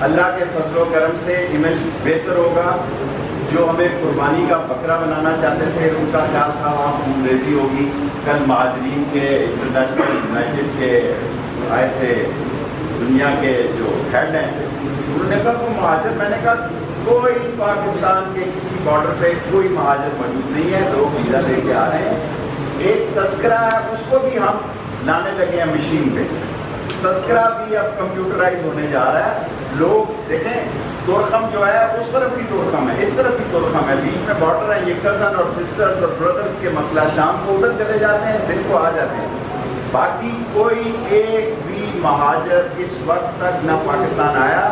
اللہ کے فضل و کرم سے امیج بہتر ہوگا. جو ہمیں قربانی کا بکرا بنانا چاہتے تھے ان کا خیال تھا وہاں خون ریزی ہوگی. کل مہاجرین کے انٹرنیشنل یونائٹڈ کے آئے تھے, دنیا کے جو ہیڈ ہیں, انہوں نے کہا وہ مہاجر, میں نے کہا کوئی پاکستان کے کسی بارڈر پہ کوئی مہاجر موجود نہیں ہے, لوگ ویزا لے کے آ رہے ہیں. ایک تذکرہ ہے اس کو بھی ہم لانے لگے ہیں مشین پہ. تذکرہ بھی اب کمپیوٹرائز ہونے جا رہا ہے. لوگ دیکھیں تورخم جو ہے اس طرف بھی تورخم ہے, اس طرف بھی تورخم ہے, بیچ میں بارڈر ہے. یہ کزن اور سسٹرز اور بردرز کے مسئلہ, شام کو ادھر چلے جاتے ہیں, دن کو آ جاتے ہیں. باقی کوئی ایک بھی مہاجر اس وقت تک نہ پاکستان آیا,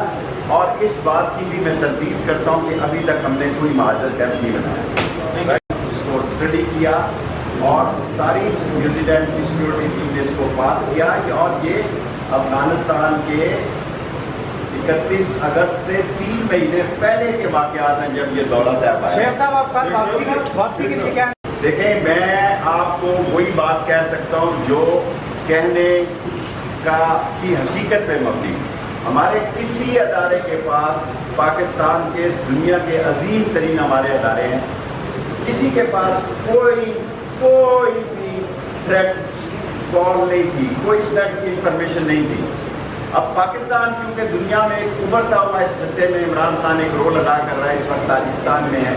اور اس بات کی بھی میں تردید کرتا ہوں کہ ابھی تک ہم نے کوئی مہاجر کیمپ نہیں بنایا. اس کو اسٹڈی کیا اور ساری نیوزی لینڈ کی سیکورٹی ٹیم نے اس کو پاس کیا, اور یہ افغانستان کے 31 اگست سے 3 مہینے پہلے کے واقعات ہیں جب یہ دورہ طے پایا. شیخ صاحب آپ کل واپسی کی کیا؟ دیکھیں میں آپ کو وہی بات کہہ سکتا ہوں جو کہنے کی حقیقت پہ مبنی. ہمارے کسی ادارے کے پاس, پاکستان کے دنیا کے عظیم ترین ہمارے ادارے ہیں, کسی کے پاس کوئی بھی تھریٹ کال نہیں تھی, کوئی تھریٹ کی انفارمیشن نہیں تھی. اب پاکستان کیونکہ دنیا میں ایک ابھرتا ہوا اس خطے میں عمران خان ایک رول ادا کر رہا ہے, اس وقت تاجکستان میں ہے,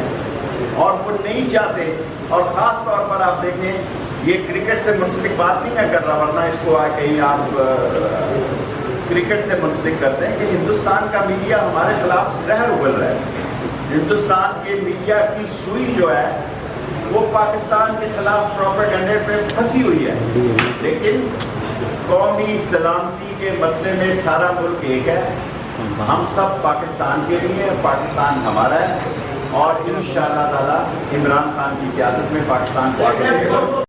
اور وہ نہیں چاہتے. اور خاص طور پر آپ دیکھیں یہ کرکٹ سے منسلک بات نہیں میں کر رہا, ورنہ اس کو کہیں آپ کرکٹ سے منسلک کرتے ہیں کہ ہندوستان کا میڈیا ہمارے خلاف زہر اگل رہا ہے. ہندوستان کے میڈیا کی سوئی جو ہے وہ پاکستان کے خلاف پروپیگنڈے پہ پھنسی ہوئی ہے. لیکن قومی سلامتی کے مسئلے میں سارا ملک ایک ہے. ہم سب پاکستان کے لیے, پاکستان ہمارا ہے, اور انشاءاللہ تعالی عمران خان کی قیادت میں پاکستان کو آگے لے جائیں گے.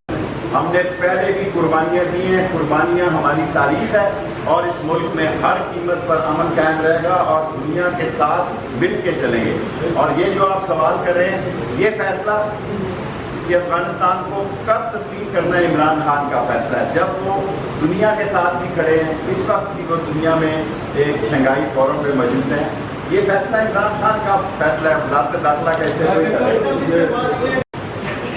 ہم نے پہلے بھی قربانیاں دی ہیں, قربانیاں ہماری تاریخ ہے, اور اس ملک میں ہر قیمت پر امن قائم رہے گا اور دنیا کے ساتھ مل کے چلیں گے. اور یہ جو آپ سوال کر رہے ہیں, یہ فیصلہ کہ افغانستان کو کب تسلیم کرنا ہے عمران خان کا فیصلہ ہے, جب وہ دنیا کے ساتھ بھی کھڑے ہیں. اس وقت بھی وہ دنیا میں ایک شنگھائی فورم پہ موجود ہیں. یہ فیصلہ عمران خان کا فیصلہ ہے, وزارت داخلہ کیسے کوئی کرے,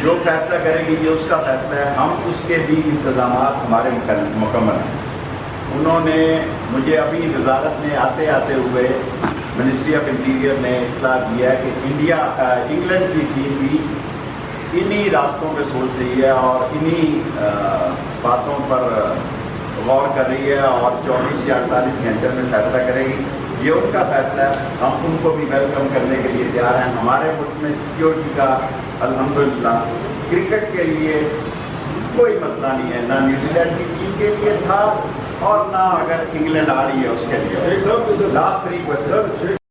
جو فیصلہ کرے گی یہ اس کا فیصلہ ہے. ہم اس کے بھی انتظامات ہمارے مکمل ہیں. انہوں نے مجھے ابھی وزارت میں آتے ہوئے منسٹری آف انٹیریئر نے اطلاع دیا ہے کہ انگلینڈ کی ٹیم بھی انہی راستوں پہ سوچ رہی ہے اور انہی باتوں پر غور کر رہی ہے, اور 24 یا 48 گھنٹے میں فیصلہ کرے گی. یہ ان کا فیصلہ ہے, ہم ان کو بھی ویلکم کرنے کے لیے تیار ہیں. ہمارے ملک میں سیکیورٹی کا الحمدللہ کرکٹ کے لیے کوئی مسئلہ نہیں ہے, نہ نیوزی لینڈ کی ٹیم کے لیے تھا اور نہ اگر انگلینڈ آ رہی ہے اس کے لیے. Last 3 question